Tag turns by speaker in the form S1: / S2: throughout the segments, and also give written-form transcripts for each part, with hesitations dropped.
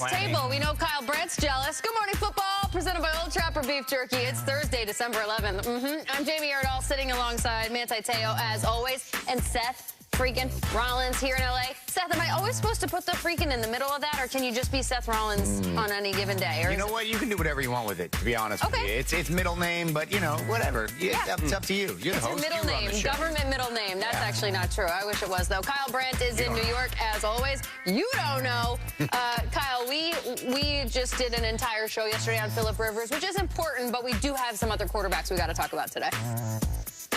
S1: this table. We know Kyle Brandt's jealous. Good morning, football, presented by Old Trapper Beef Jerky. It's Thursday, December 11th. I'm Jamie Erdahl, sitting alongside Manti Te'o, as always, and Seth freaking Rollins here in L.A. Seth, am I always supposed to put the freaking in the middle of that, or can you just be Seth Rollins on any given day? Or
S2: you know what? You can do whatever you want with it, to be honest with you. It's middle name, but, you know, whatever. It's up to you. You're the host.
S1: It's a middle name, government middle name. That's actually not true. I wish it was, though. Kyle Brandt is in New York, as always. You don't know. Kyle, we just did an entire show yesterday on Phillip Rivers, which is important, but we do have some other quarterbacks we got to talk about today.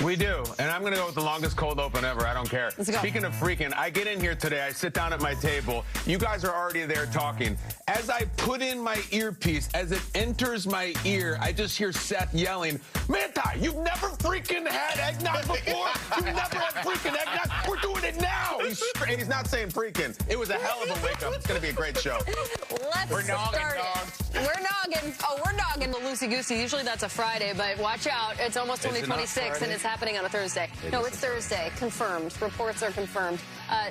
S3: We do, and I'm going to go with the longest cold open ever. I don't care.
S1: Let's go.
S3: Speaking of freaking, I get in here today. I sit down at my table. You guys are already there talking. As I put in my earpiece, as it enters my ear, I just hear Seth yelling, Manti, you've never freaking had eggnog before? You've never had freaking eggnog? We're doing it now. And he's not saying freaking. It was a hell of a wake-up. It's going to be a great show.
S1: We're start it. We're noggin. Oh, we're noggin the loosey-goosey. Usually that's a Friday, but watch out. It's almost 2026, and it's happening on a Thursday. No, it's Thursday. Confirmed. Reports are confirmed.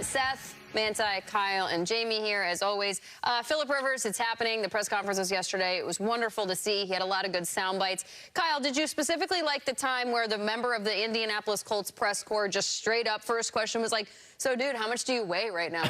S1: Seth, Manti, Kyle, and Jamie here, as always. Phillip Rivers, it's happening. The press conference was yesterday. It was wonderful to see. He had a lot of good sound bites. Kyle, did you specifically like the time where the member of the Indianapolis Colts press corps just straight up first question was like, so, dude, how much do you weigh right now?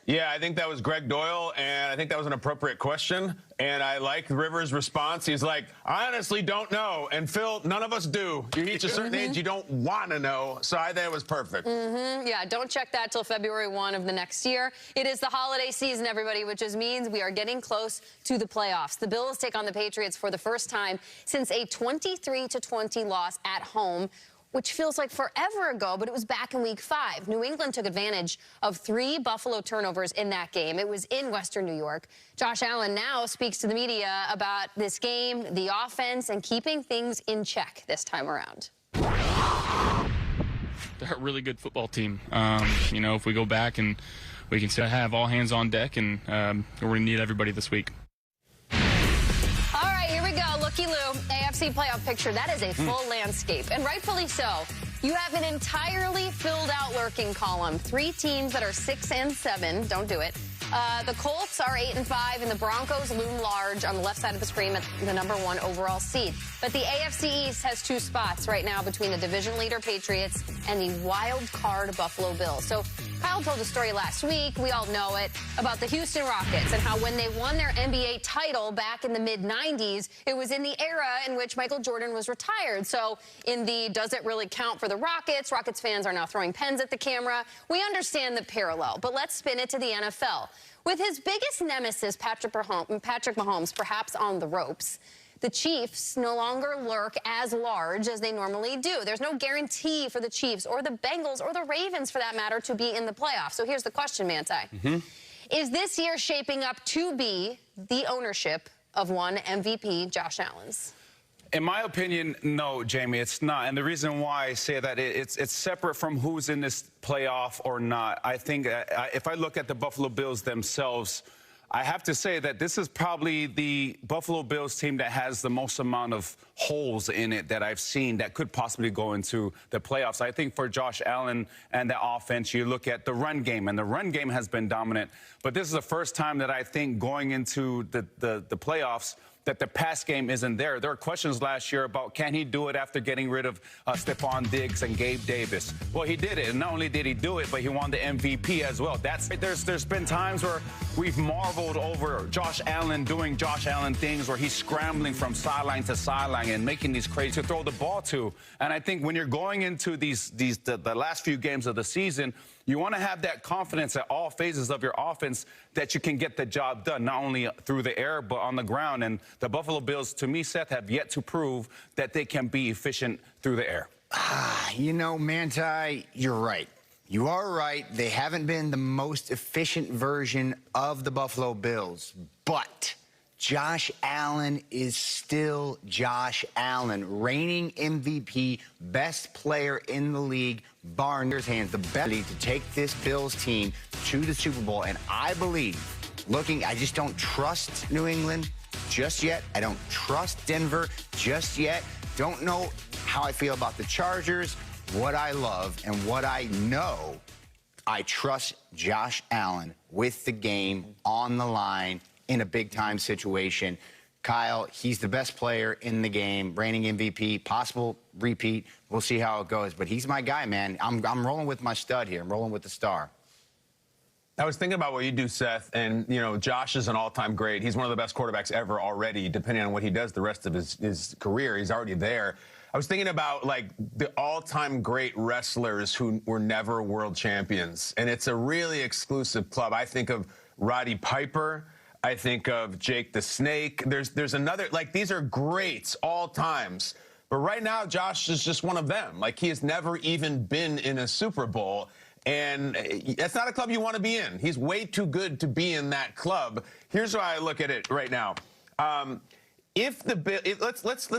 S3: Yeah, I think that was Greg Doyle, and I think that was an appropriate question. And I like Rivers' response. He's like, I honestly don't know. And, Phil, none of us do. You reach a certain age, you don't want to know. So I think it was perfect.
S1: Yeah, don't check that till February 1 of the next year. It is the holiday season, everybody, which just means we are getting close to the playoffs. The Bills take on the Patriots for the first time since a 23-20 loss at home, which feels like forever ago, but it was back in Week 5. New England took advantage of 3 Buffalo turnovers in that game. It was in Western New York. Josh Allen now speaks to the media about this game, the offense, and keeping things in check this time around.
S4: They're a really good football team. You know, if we go back and we can still have all hands on deck, and we're going to need everybody this week.
S1: All right, here we go. Looky-loo, AFC playoff picture. That is a full landscape, and rightfully so. You have an entirely filled-out lurking column. 3 teams that are 6-7. Don't do it. The Colts are 8-5, and the Broncos loom large on the left side of the screen at the #1 overall seed. But the AFC East has 2 spots right now between the division leader Patriots and the wild card Buffalo Bills. So Kyle told a story last week, we all know it, about the Houston Rockets and how when they won their NBA title back in the mid-90s, it was in the era in which Michael Jordan was retired. So in the does it really count for the Rockets? Rockets fans are now throwing pens at the camera. We understand the parallel, but let's spin it to the NFL. With his biggest nemesis, Patrick Mahomes, perhaps on the ropes, the Chiefs no longer lurk as large as they normally do. There's no guarantee for the Chiefs or the Bengals or the Ravens, for that matter, to be in the playoffs. So here's the question, Manti. Is this year shaping up to be the ownership of one MVP, Josh Allen's?
S5: In my opinion, no, Jamie, it's not. And the reason why I say that, it's separate from who's in this playoff or not. I think if I look at the Buffalo Bills themselves, I have to say that this is probably the Buffalo Bills team that has the most amount of holes in it that I've seen that could possibly go into the playoffs. I think for Josh Allen and the offense, you look at the run game, and the run game has been dominant. But this is the first time that I think going into the playoffs that the pass game isn't there. There were questions last year about can he do it after getting rid of Stephon Diggs and Gabe Davis. Well, he did it, and not only did he do it, but he won the MVP as well. There's been times where we've marveled over Josh Allen doing Josh Allen things where he's scrambling from sideline to sideline and making these crazy to throw the ball to. And I think when you're going into the last few games of the season, you want to have that confidence at all phases of your offense that you can get the job done, not only through the air, but on the ground. And the Buffalo Bills, to me, Seth, have yet to prove that they can be efficient through the air.
S2: You know, Manti, you're right. You are right. They haven't been the most efficient version of the Buffalo Bills. But Josh Allen is still Josh Allen, reigning MVP, best player in the league, bar none. Hands the best to take this Bills team to the Super Bowl. And I believe, I just don't trust New England just yet. I don't trust Denver just yet. Don't know how I feel about the Chargers. What I love and what I know I trust Josh Allen with the game on the line in a big-time situation. Kyle, he's the best player in the game, reigning MVP, possible repeat. We'll see how it goes. But he's my guy, man. I'm rolling with my stud here. I'm rolling with the star.
S3: I was thinking about what you do, Seth, and, you know, Josh is an all-time great. He's one of the best quarterbacks ever already, depending on what he does the rest of his career. He's already there. I was thinking about, like, the all-time great wrestlers who were never world champions, and it's a really exclusive club. I think of Roddy Piper. I think of Jake the Snake. There's another, like, these are greats all times. But right now, Josh is just one of them. Like, he has never even been in a Super Bowl. And that's not a club you want to be in. He's way too good to be in that club. Here's why I look at it right now. Let's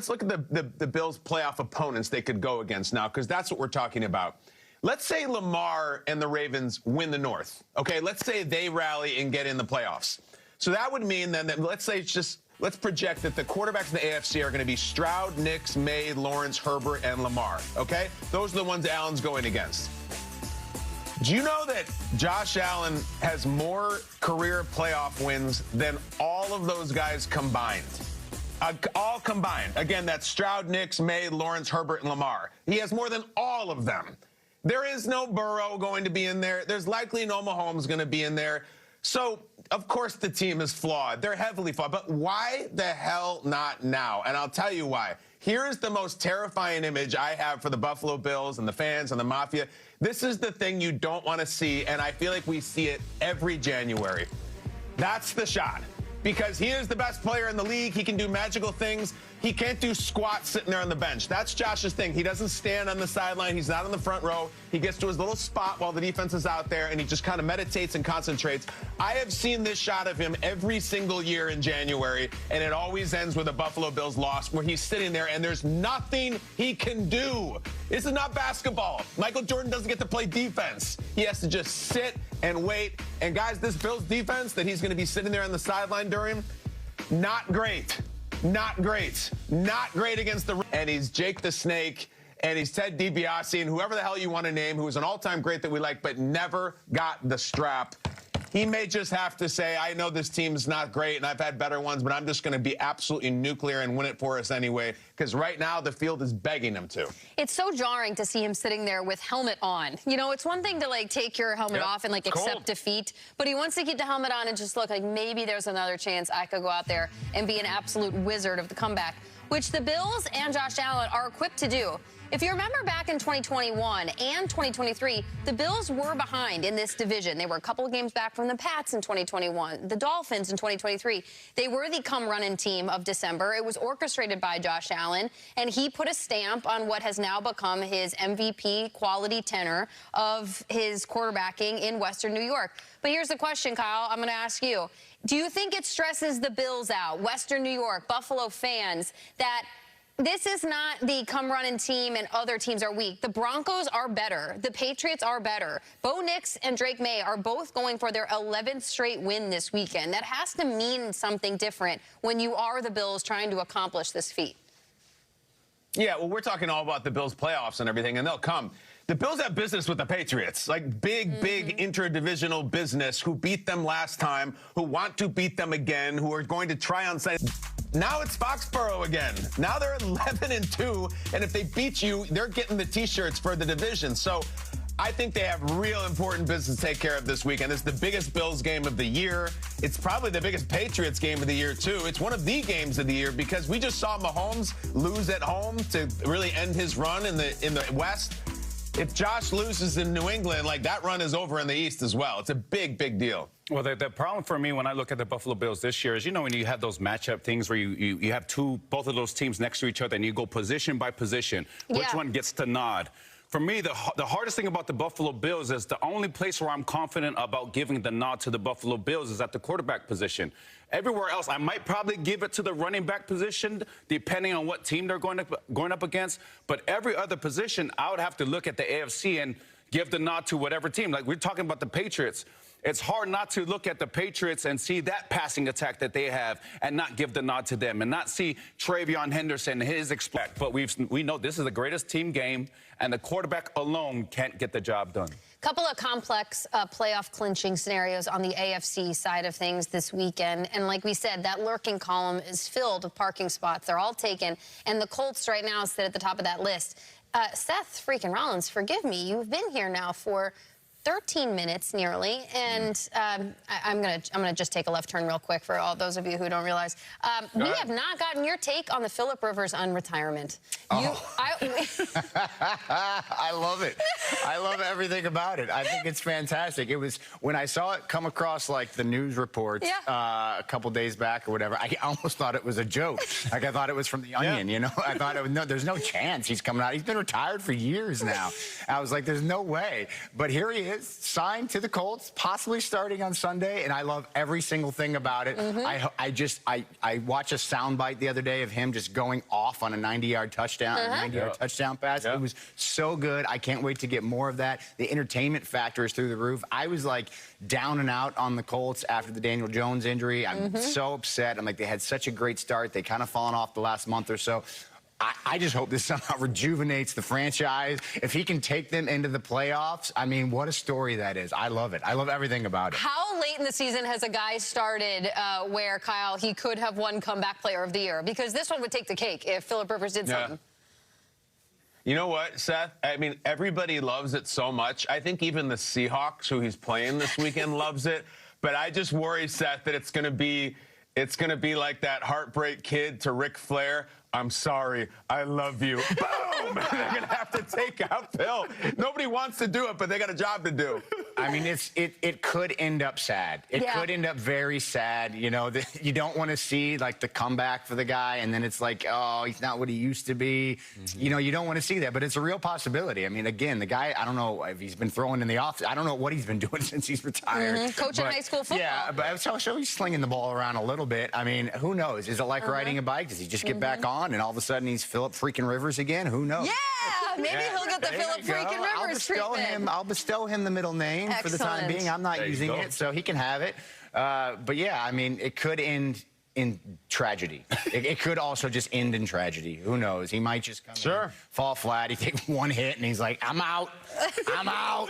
S3: look at the Bills' playoff opponents they could go against now, because that's what we're talking about. Let's say Lamar and the Ravens win the North. Okay, let's say they rally and get in the playoffs. So that would mean then that let's project that the quarterbacks in the AFC are going to be Stroud, Nix, Maye, Lawrence, Herbert, and Lamar. Okay, those are the ones Allen's going against. Do you know that Josh Allen has more career playoff wins than all of those guys combined? All combined. Again, that's Stroud, Nix, Maye, Lawrence, Herbert, and Lamar. He has more than all of them. There is no Burrow going to be in there. There's likely no Mahomes going to be in there. So, of course, the team is flawed. They're heavily flawed. But why the hell not now? And I'll tell you why. Here is the most terrifying image I have for the Buffalo Bills and the fans and the Mafia. This is the thing you don't want to see, and I feel like we see it every January. That's the shot. Because he is the best player in the league. He can do magical things. He can't do squats sitting there on the bench. That's Josh's thing. He doesn't stand on the sideline. He's not on the front row. He gets to his little spot while the defense is out there, and he just kind of meditates and concentrates. I have seen this shot of him every single year in January, and it always ends with a Buffalo Bills loss where he's sitting there, and there's nothing he can do. This is not basketball. Michael Jordan doesn't get to play defense. He has to just sit and wait. And, guys, this Bills defense that he's going to be sitting there on the sideline during, not great. Not great. Not great against the... And he's Jake the Snake, and he's Ted DiBiase, and whoever the hell you want to name, who is an all-time great that we like, but never got the strap. He may just have to say, I know this team's not great, and I've had better ones, but I'm just going to be absolutely nuclear and win it for us anyway, because right now the field is begging him to.
S1: It's so jarring to see him sitting there with helmet on. You know, it's one thing to, like, take your helmet off and, like, accept defeat, but he wants to keep the helmet on and just look like maybe there's another chance I could go out there and be an absolute wizard of the comeback, which the Bills and Josh Allen are equipped to do. If you remember back in 2021 and 2023, the Bills were behind in this division. They were a couple of games back from the Pats in 2021, the Dolphins in 2023. They were the come-running team of December. It was orchestrated by Josh Allen, and he put a stamp on what has now become his MVP quality tenor of his quarterbacking in Western New York. But here's the question, Kyle, I'm going to ask you. Do you think it stresses the Bills out, Western New York, Buffalo fans, that this is not the come-running team and other teams are weak? The Broncos are better. The Patriots are better. Bo Nix and Drake Maye are both going for their 11th straight win this weekend. That has to mean something different when you are the Bills trying to accomplish this feat.
S3: Yeah, well, we're talking all about the Bills' playoffs and everything, and they'll come. The Bills have business with the Patriots, like big interdivisional business, who beat them last time, who want to beat them again, who are going to try on site. Now it's Foxborough again. Now they're 11-2, and if they beat you, they're getting the T-shirts for the division. So I think they have real important business to take care of this weekend. It's the biggest Bills game of the year. It's probably the biggest Patriots game of the year, too. It's one of the games of the year because we just saw Mahomes lose at home to really end his run in the West. If Josh loses in New England, like, that run is over in the East as well. It's a big, big deal.
S5: Well, the problem for me when I look at the Buffalo Bills this year is, you know, when you have those matchup things where you have both of those teams next to each other and you go position by position, which one gets to nod. For me, the hardest thing about the Buffalo Bills is the only place where I'm confident about giving the nod to the Buffalo Bills is at the quarterback position. Everywhere else, I might probably give it to the running back position, depending on what team they're going up against. But every other position, I would have to look at the AFC and give the nod to whatever team. Like, we're talking about the Patriots. It's hard not to look at the Patriots and see that passing attack that they have and not give the nod to them and not see Travion Henderson, his exploit. But we know this is the greatest team game, and the quarterback alone can't get the job done.
S1: Couple of complex playoff clinching scenarios on the AFC side of things this weekend. And like we said, that lurking column is filled with parking spots. They're all taken. And the Colts right now sit at the top of that list. Seth freaking Rollins, forgive me. You've been here now for 13 minutes nearly, and I'm gonna just take a left turn real quick for all those of you who don't realize. We have not gotten your take on the Phillip Rivers unretirement.
S2: I love it. I love everything about it. I think it's fantastic. It was when I saw it come across like the news reports a couple days back or whatever. I almost thought it was a joke. Like I thought it was from The Onion. You know, I thought there's no chance he's coming out. He's been retired for years now. I was like, there's no way. But here he is. Signed to the Colts, possibly starting on Sunday, and I love every single thing about it. I watched a soundbite the other day of him just going off on a 90-yard touchdown, touchdown pass. It was so good. I can't wait to get more of that. The entertainment factor is through the roof. I was like down and out on the Colts after the Daniel Jones injury. I'm so upset. I'm like, they had such a great start. They kind of fallen off the last month or so. I just hope this somehow rejuvenates the franchise. If he can take them into the playoffs, I mean, what a story that is. I love it. I love everything about it.
S1: How late in the season has a guy started where, Kyle, he could have won Comeback Player of the Year? Because this one would take the cake if Phillip Rivers did something.
S3: You know what, Seth? I mean, everybody loves it so much. I think even the Seahawks, who he's playing this weekend, loves it. But I just worry, Seth, that it's going to be like that heartbreak kid to Ric Flair. I'm sorry, I love you. Boom! They're going to have to take out Phil. Nobody wants to do it, but they got a job to do.
S2: I mean, it could end up sad. It could end up very sad. You know, you don't want to see, like, the comeback for the guy, and then it's like, oh, he's not what he used to be. You know, you don't want to see that, but it's a real possibility. I mean, again, the guy, I don't know if he's been throwing in the office. I don't know what he's been doing since he's retired.
S1: Coaching high school football.
S2: Yeah, but so he's slinging the ball around a little bit. I mean, who knows? Is it like riding a bike? Does he just get back on, and all of a sudden he's Phillip freaking Rivers again? Who knows?
S1: Yeah, maybe he'll get the Phillip freaking Rivers treatment.
S2: I'll bestow him the middle name for the time being. I'm not using it, so he can have it. But yeah, I mean, it could end in tragedy. It could also just end in tragedy. Who knows? He might just come in, fall flat. He takes one hit, and he's like, I'm out. I'm out.